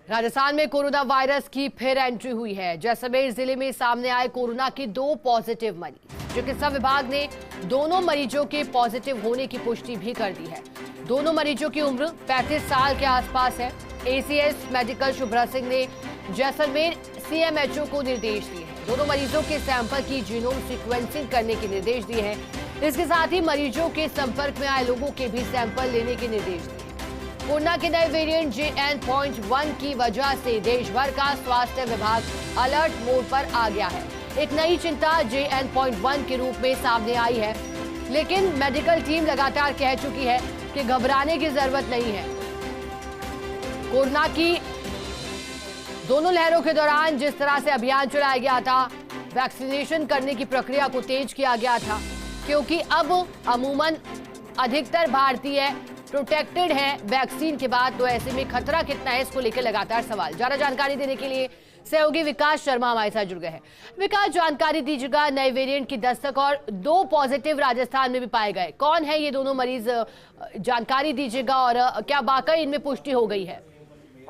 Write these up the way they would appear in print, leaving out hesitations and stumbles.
राजस्थान में corona virus की फिर एंट्री हुई है। जैसलमेर जिले में सामने आए कोरोना के 2 पॉजिटिव मरीज। चिकित्सा विभाग ने दोनों मरीजों के पॉजिटिव होने की पुष्टि भी कर दी है। दोनों मरीजों की उम्र 35 साल के आसपास है। एसीएस मेडिकल शुभ्रा सिंह ने जैसलमेर सीएमएचओ को निर्देश दिए हैं। दोनों मरीजों के सैंपल की जीनोम सीक्वेंसिंग करने के निर्देश दिए हैं। इसके साथ ही मरीजों के संपर्क में आए लोगों के भी सैंपल लेने के निर्देश दिए। कोरोना के नए वेरिएंट JN.1 की वजह से देश भर का स्वास्थ्य विभाग अलर्ट मोड पर आ गया है। एक नई चिंता JN.1 के रूप में सामने आई है, लेकिन मेडिकल टीम लगातार कह चुकी है कि घबराने की जरूरत नहीं है। कोरोना की दोनों लहरों के दौरान जिस तरह से अभियान चलाया गया था, वैक्सीनेशन करने की प्रक्रिया को तेज किया गया था, क्योंकि अब अमूमन अधिकतर भारतीय प्रोटेक्टेड है वैक्सीन के बाद। तो ऐसे में खतरा कितना है, इसको लेकर लगातार सवाल। ज्यादा जानकारी देने के लिए सहयोगी विकास शर्मा हमारे साथ जुड़ गए हैं। विकास, जानकारी दीजिएगा, नए वेरिएंट की दस्तक और 2 पॉजिटिव राजस्थान में भी पाए गए। कौन है ये दोनों मरीज, जानकारी दीजिएगा, और क्या वाकई इनमें पुष्टि हो गई है?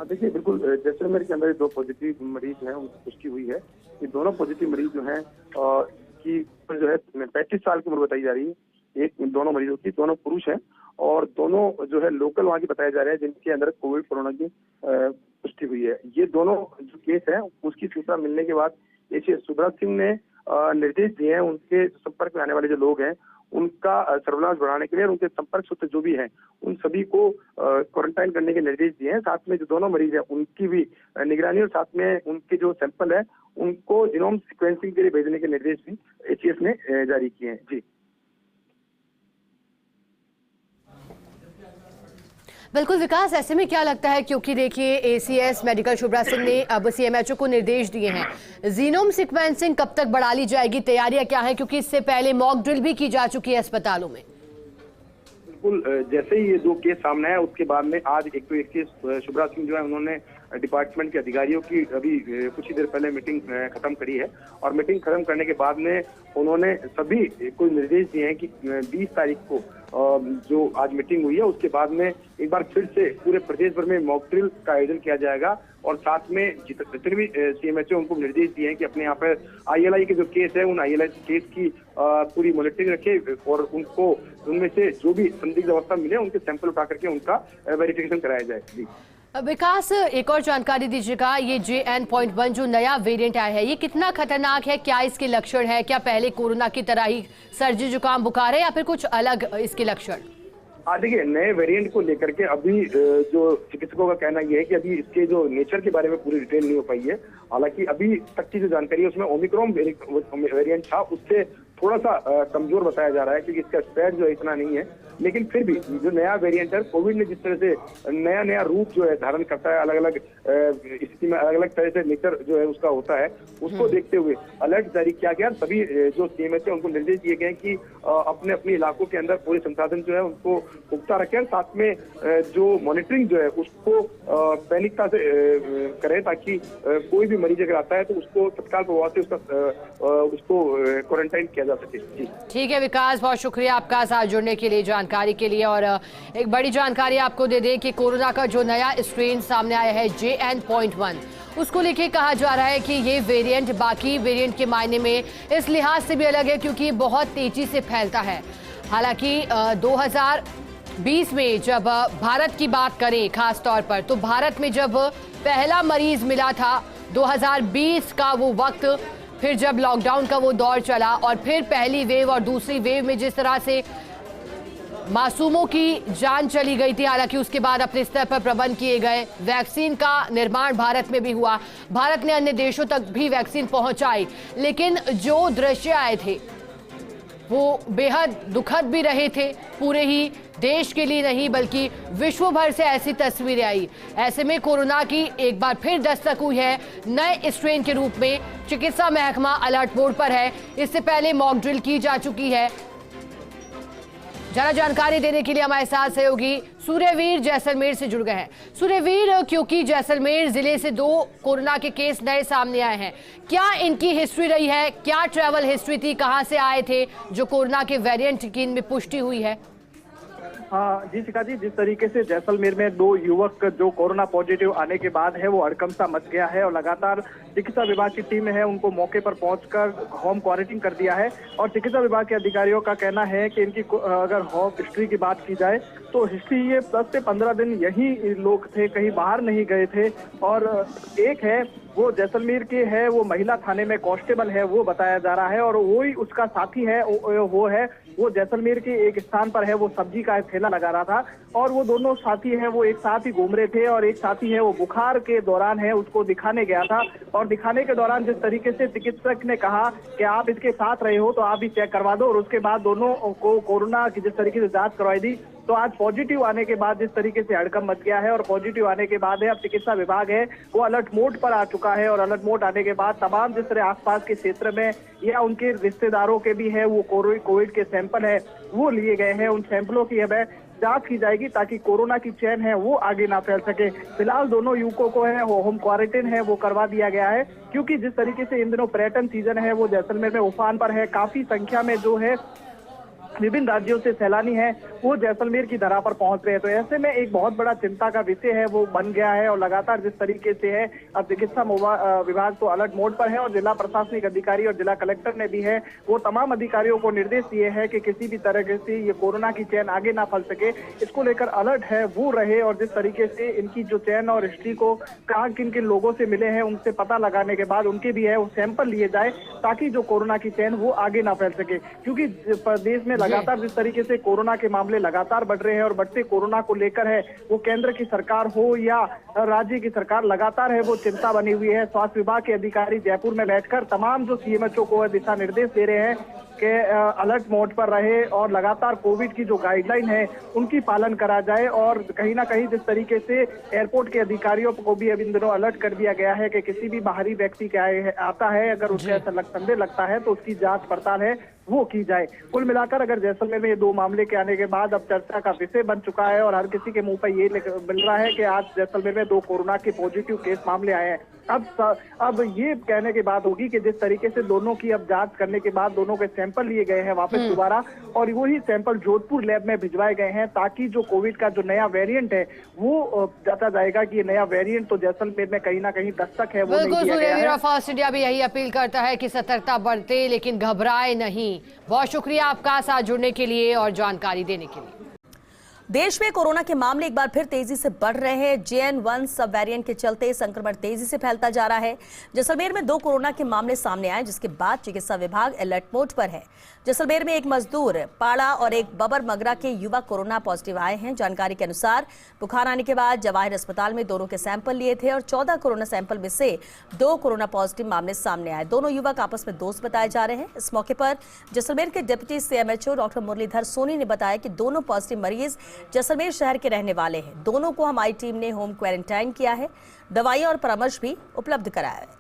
देखिए, बिल्कुल जैसलमेर के अंदर 2 पॉजिटिव मरीज हैं, उनकी पुष्टि हुई है। ये दोनों पॉजिटिव मरीज जो हैं की जो है 35 साल की उम्र बताई जा रही है। दोनों मरीजों की, दोनों पुरुष हैं और दोनों जो है लोकल वहाँ की बताए जा रहे हैं, जिनके अंदर कोरोना की पुष्टि हुई है। ये दोनों जो केस है, उसकी सूचना मिलने के बाद एसीएस शुभ्रा सिंह ने निर्देश दिए हैं उनके संपर्क में आने वाले जो लोग हैं उनका सर्विलांस बढ़ाने के लिए, उनके संपर्क सूत्र जो भी हैं उन सभी को क्वारंटाइन करने के निर्देश दिए हैं। साथ में जो दोनों मरीज हैं उनकी भी निगरानी और साथ में उनके जो सैंपल है उनको जीनोम सीक्वेंसिंग के लिए भेजने के निर्देश भी एसीएस ने जारी किए हैं। जी बिल्कुल विकास, ऐसे में क्या लगता है, क्योंकि देखिए एसीएस मेडिकल शुभ्रा सिंह ने अब सीएमएचओ को निर्देश दिए हैं, जीनोम सीक्वेंसिंग कब तक बढ़ा ली जाएगी, तैयारियां क्या हैं, क्योंकि इससे पहले मॉक ड्रिल भी की जा चुकी है अस्पतालों में? बिल्कुल, जैसे ही ये 2 केस सामने आए उसके बाद में आज एक केस शुभ्रा सिंह जो है उन्होंने डिपार्टमेंट के अधिकारियों की अभी कुछ ही देर पहले मीटिंग खत्म करी है और मीटिंग खत्म करने के बाद में उन्होंने सभी को निर्देश दिए हैं कि 20 तारीख को जो आज मीटिंग हुई है उसके बाद में एक बार फिर से पूरे प्रदेश भर में मॉक ड्रिल का आयोजन किया जाएगा और साथ में जितने भी सीएमएचओ उनको निर्देश दिए हैं कि अपने यहाँ पर ILI के जो केस है उन ILI केस की पूरी मॉनिटरिंग रखे और उनको उनमें से जो भी संदिग्ध अवस्था मिले उनके सैंपल उठा करके उनका वेरिफिकेशन कराया जाए। जी विकास, एक और जानकारी दीजिएगा, ये JN.1 जो नया वेरिएंट आया है ये कितना खतरनाक है, क्या इसके लक्षण है, क्या पहले कोरोना की तरह ही सर्दी जुकाम बुखार है या फिर कुछ अलग इसके लक्षण? देखिए, नए वेरिएंट को लेकर के अभी जो चिकित्सकों का कहना यह है कि अभी इसके जो नेचर के बारे में पूरी डिटेल नहीं हो पाई है। हालांकि अभी तक की जो जानकारी है उसमें ओमिक्रॉन वेरिएंट था, उससे थोड़ा सा कमजोर बताया जा रहा है क्योंकि इसका स्प्रेड जो है इतना नहीं है। लेकिन फिर भी जो नया वेरिएंट है, कोविड ने जिस तरह से नया रूप जो है धारण करता है, अलग अलग स्थिति में अलग अलग तरह से नेचर जो है उसका होता है, उसको देखते हुए अलर्ट जारी किया गया। सभी जो सीएमएच है उनको निर्देश दिए गए कि अपने अपने इलाकों के अंदर पूरे संसाधन जो है उनको पुख्ता रखें, साथ में जो मॉनिटरिंग जो है उसको पैनिकता से करें ताकि कोई भी मरीज अगर आता है तो उसको तत्काल प्रभाव से उसको क्वारंटाइन किया जा सके। जी ठीक है विकास, बहुत शुक्रिया आपका साथ जुड़ने के लिए, जानकारी के लिए। और एक बड़ी जानकारी आपको दे दें कि कोरोना का जो नया स्ट्रेन सामने आया है JN.1, उसको लेके कहा जा रहा है कि ये वेरिएंट बाकी वेरिएंट के मायने में इस लिहाज से भी अलग है क्योंकि ये बहुत तेजी से फैलता है। हालांकि 2020 में जब भारत की बात करें खास तौर पर, तो भारत में जब पहला मरीज मिला था 2020 का वो वक्त, फिर जब लॉकडाउन का वो दौर चला और फिर पहली वेव और दूसरी वेव में जिस तरह से मासूमों की जान चली गई थी, हालांकि उसके बाद अपने स्तर पर प्रबंध किए गए, वैक्सीन का निर्माण भारत में भी हुआ, भारत ने अन्य देशों तक भी वैक्सीन पहुंचाई, लेकिन जो दृश्य आए थे वो बेहद दुखद भी रहे थे, पूरे ही देश के लिए नहीं बल्कि विश्व भर से ऐसी तस्वीरें आई। ऐसे में कोरोना की एक बार फिर दस्तक हुई है नए स्ट्रेन के रूप में। चिकित्सा महकमा अलर्ट मोड पर है, इससे पहले मॉक ड्रिल की जा चुकी है। ज्यादा जानकारी देने के लिए हमारे साथ सहयोगी सूर्यवीर जैसलमेर से जुड़ गए हैं। सूर्यवीर, क्योंकि जैसलमेर जिले से 2 कोरोना के केस नए सामने आए हैं, क्या इनकी हिस्ट्री रही है, क्या ट्रैवल हिस्ट्री थी, कहां से आए थे जो कोरोना के वेरिएंट की इनमें पुष्टि हुई है? हाँ जी शिखा जी, जिस तरीके से जैसलमेर में 2 युवक जो कोरोना पॉजिटिव आने के बाद है वो हड़कंप सा मच गया है और लगातार चिकित्सा विभाग की टीम है उनको मौके पर पहुंचकर होम क्वारंटीन कर दिया है। और चिकित्सा विभाग के अधिकारियों का कहना है कि इनकी अगर होम हिस्ट्री की बात की जाए तो हिस्ट्री ये 10 से 15 दिन यही लोग थे, कहीं बाहर नहीं गए थे। और एक है वो जैसलमेर के है, वो महिला थाने में कांस्टेबल है वो बताया जा रहा है, और वो ही उसका साथी है वो जैसलमेर के एक स्थान पर है, वो सब्जी का ठेला लगा रहा था और वो दोनों साथी हैं वो एक साथ ही घूम रहे थे। और एक साथी है वो बुखार के दौरान है उसको दिखाने गया था और दिखाने के दौरान जिस तरीके से चिकित्सक ने कहा कि आप इसके साथ रहे हो तो आप भी चेक करवा दो, और उसके बाद दोनों को कोरोना की जिस तरीके से जांच करवाई दी तो आज पॉजिटिव आने के बाद जिस तरीके से हड़कंप मच गया है और पॉजिटिव आने के बाद है अब चिकित्सा विभाग है वो अलर्ट मोड पर आ चुका है। और अलर्ट मोड आने के बाद तमाम जिस तरह आसपास के क्षेत्र में या उनके रिश्तेदारों के भी है वो कोविड के सैंपल है वो लिए गए हैं, उन सैंपलों की अब जांच की जाएगी ताकि कोरोना की चेन है वो आगे ना फैल सके। फिलहाल दोनों युवकों को है वो होम क्वारंटाइन है वो करवा दिया गया है, क्योंकि जिस तरीके से इन दिनों पर्यटन सीजन है वो जैसलमेर में उफान पर है, काफी संख्या में जो है विभिन्न राज्यों से सैलानी हैं वो जैसलमेर की धरा पर पहुंच रहे हैं। तो ऐसे में एक बहुत बड़ा चिंता का विषय है वो बन गया है। और लगातार जिस तरीके से है अब चिकित्सा विभाग तो अलर्ट मोड पर है और जिला प्रशासनिक अधिकारी और जिला कलेक्टर ने भी है वो तमाम अधिकारियों को निर्देश दिए हैं कि किसी भी तरह से ये कोरोना की चेन आगे ना फैल सके, इसको लेकर अलर्ट है वो रहे। और जिस तरीके से इनकी जो चेन और हिस्ट्री को कहाँ किन किन लोगों से मिले हैं उनसे पता लगाने के बाद उनके भी है वो सैंपल लिए जाए ताकि जो कोरोना की चेन वो आगे ना फैल सके। क्योंकि प्रदेश में लगातार जिस तरीके से कोरोना के मामले लगातार बढ़ रहे हैं और बढ़ते कोरोना को लेकर है वो केंद्र की सरकार हो या राज्य की सरकार लगातार है वो चिंता बनी हुई है। स्वास्थ्य विभाग के अधिकारी जयपुर में बैठकर तमाम जो सीएमएचओ को दिशा निर्देश दे रहे हैं कि अलर्ट मोड पर रहे और लगातार कोविड की जो गाइडलाइन है उनकी पालन करा जाए। और कहीं ना कहीं जिस तरीके से एयरपोर्ट के अधिकारियों को भी अब इन दिनों अलर्ट कर दिया गया है कि किसी भी बाहरी व्यक्ति के आता है अगर उसका ऐसा संदेह लगता है तो उसकी जांच पड़ताल है वो की जाए। कुल मिलाकर अगर जैसलमेर में ये 2 मामले के आने के बाद अब चर्चा का विषय बन चुका है और हर किसी के मुंह पर ये मिल रहा है कि आज जैसलमेर में 2 कोरोना के पॉजिटिव केस मामले आए हैं। अब ये कहने की बात होगी कि जिस तरीके से दोनों की अब जांच करने के बाद दोनों के सैंपल लिए गए हैं वापस दोबारा और वही सैंपल जोधपुर लैब में भिजवाए गए हैं ताकि जो कोविड का जो नया वेरिएंट है वो जाता जाएगा कि ये नया वेरिएंट तो जैसलमेर में कहीं ना कहीं दस्तक है वो नहीं दिया गया है। फास्ट इंडिया भी यही अपील करता है कि सतर्कता बरते लेकिन घबराए नहीं। बहुत शुक्रिया आपका साथ जुड़ने के लिए और जानकारी देने के लिए। देश में कोरोना के मामले एक बार फिर तेजी से बढ़ रहे हैं। JN1 सब वेरिएंट के चलते संक्रमण तेजी से फैलता जा रहा है। जैसलमेर में 2 कोरोना के मामले सामने आए जिसके बाद चिकित्सा विभाग अलर्ट मोड पर है। जैसलमेर में एक मजदूर पाड़ा और एक बबर मगरा के युवक कोरोना पॉजिटिव आए हैं। जानकारी के अनुसार बुखार आने के बाद जवाहिर अस्पताल में दोनों के सैंपल लिए थे और 14 कोरोना सैंपल में से 2 कोरोना पॉजिटिव मामले सामने आए। दोनों युवक आपस में दोस्त बताए जा रहे हैं। इस मौके पर जैसलमेर के deputy CMHO doctor Muralidhar Soni ने बताया कि दोनों पॉजिटिव मरीज जैसलमेर शहर के रहने वाले हैं। दोनों को हमारी टीम ने होम क्वारंटाइन किया है, दवाइयां और परामर्श भी उपलब्ध कराया है।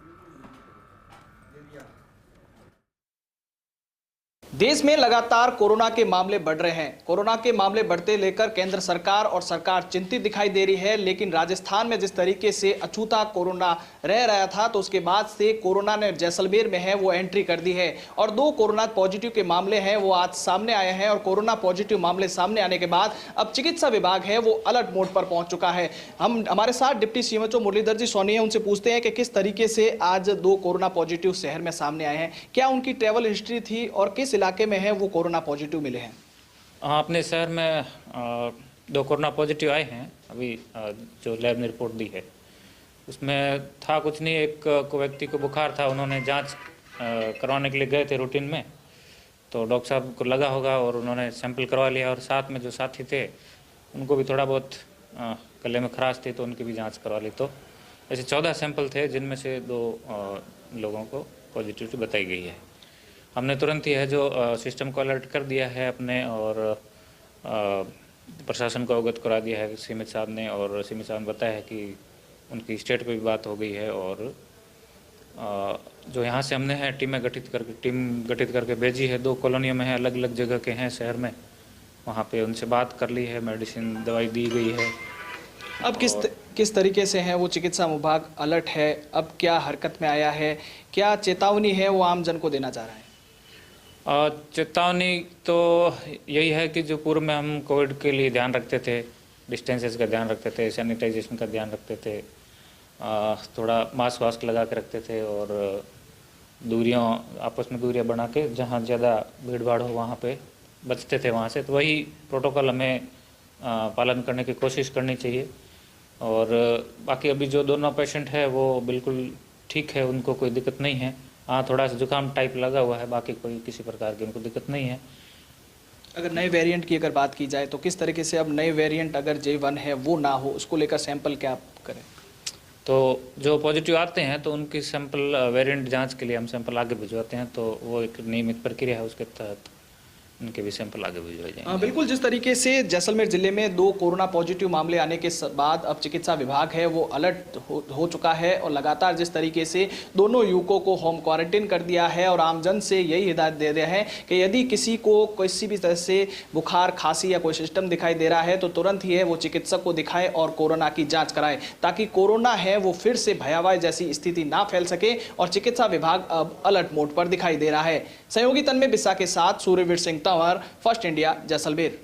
देश में लगातार कोरोना के मामले बढ़ रहे हैं। कोरोना के मामले बढ़ते लेकर केंद्र सरकार और सरकार चिंतित दिखाई दे रही है, लेकिन राजस्थान में जिस तरीके से अछूता कोरोना रह रहा था तो उसके बाद से कोरोना ने जैसलमेर में है वो एंट्री कर दी है और 2 कोरोना पॉजिटिव के मामले हैं वो आज सामने आए हैं। और कोरोना पॉजिटिव मामले सामने आने के बाद अब चिकित्सा विभाग है वो अलर्ट मोड पर पहुंच चुका है। हमारे साथ डिप्टी CMHO मुरलीधर जी सोनी है, उनसे पूछते हैं कि किस तरीके से आज 2 कोरोना पॉजिटिव शहर में सामने आए हैं, क्या उनकी ट्रैवल हिस्ट्री थी और किस इलाके में है वो कोरोना पॉजिटिव मिले हैं? अपने शहर में 2 कोरोना पॉजिटिव आए हैं। अभी जो लैब ने रिपोर्ट दी है उसमें था कुछ नहीं, एक व्यक्ति को बुखार था, उन्होंने जांच करवाने के लिए गए थे रूटीन में, तो डॉक्टर साहब को लगा होगा और उन्होंने सैंपल करवा लिया। और साथ में जो साथी थे उनको भी थोड़ा बहुत गले में खराश थी तो उनकी भी जाँच करवा ली। तो ऐसे 14 सैंपल थे जिनमें से 2 लोगों को पॉजिटिविटी बताई गई है। हमने तुरंत ही है जो सिस्टम को अलर्ट कर दिया है अपने और प्रशासन को अवगत करा दिया है सीमित साहब ने, और सीमित साहब ने बताया है कि उनकी स्टेट पे भी बात हो गई है और जो यहाँ से हमने है टीम गठित करके भेजी है। 2 कॉलोनियों में है, अलग अलग जगह के हैं शहर में, वहाँ पे उनसे बात कर ली है, मेडिसिन दवाई दी गई है। अब किस तरीके से है वो चिकित्सा विभाग अलर्ट है, अब क्या हरकत में आया है, क्या चेतावनी है वो आम जन को देना चाह रहा है? चेतावनी तो यही है कि जो पूर्व में हम कोविड के लिए ध्यान रखते थे, डिस्टेंसेस का ध्यान रखते थे, सैनिटाइजेशन का ध्यान रखते थे, थोड़ा मास्क वास्क लगा के रखते थे और दूरियां आपस में दूरियां बना के जहाँ ज़्यादा भीड़ भाड़ हो वहाँ पे बचते थे वहाँ से, तो वही प्रोटोकॉल हमें पालन करने की कोशिश करनी चाहिए। और बाकी अभी जो दोनों पेशेंट है वो बिल्कुल ठीक है, उनको कोई दिक्कत नहीं है। हाँ, थोड़ा सा जुकाम टाइप लगा हुआ है, बाकी कोई किसी प्रकार की उनको दिक्कत नहीं है। अगर नए वेरिएंट की अगर बात की जाए तो किस तरीके से अब नए वेरिएंट अगर J1 है वो ना हो, उसको लेकर सैंपल क्या करें? तो जो पॉजिटिव आते हैं तो उनकी सैंपल वेरिएंट जांच के लिए हम सैंपल आगे भिजवाते हैं, तो वो एक नियमित प्रक्रिया है, उसके तहत उनके भी सैंपल आगे भिजवाए जाएंगे। बिल्कुल, जिस तरीके से जैसलमेर जिले में 2 कोरोना पॉजिटिव मामले आने के बाद अब चिकित्सा विभाग है वो अलर्ट हो चुका है और लगातार जिस तरीके से दोनों युवकों को होम क्वारंटीन कर दिया है और आमजन से यही हिदायत दे रहे हैं कि यदि किसी को किसी भी तरह से बुखार, खांसी या कोई सिस्टम दिखाई दे रहा है तो तुरंत ही है वो चिकित्सक को दिखाए और कोरोना की जाँच कराए, ताकि कोरोना है वो फिर से भयावह जैसी स्थिति ना फैल सके। और चिकित्सा विभाग अब अलर्ट मोड पर दिखाई दे रहा है। सहयोगी तन्मय बिस्सा के साथ सूर्यवीर सिंह तंवर, फर्स्ट इंडिया, जैसलमेर।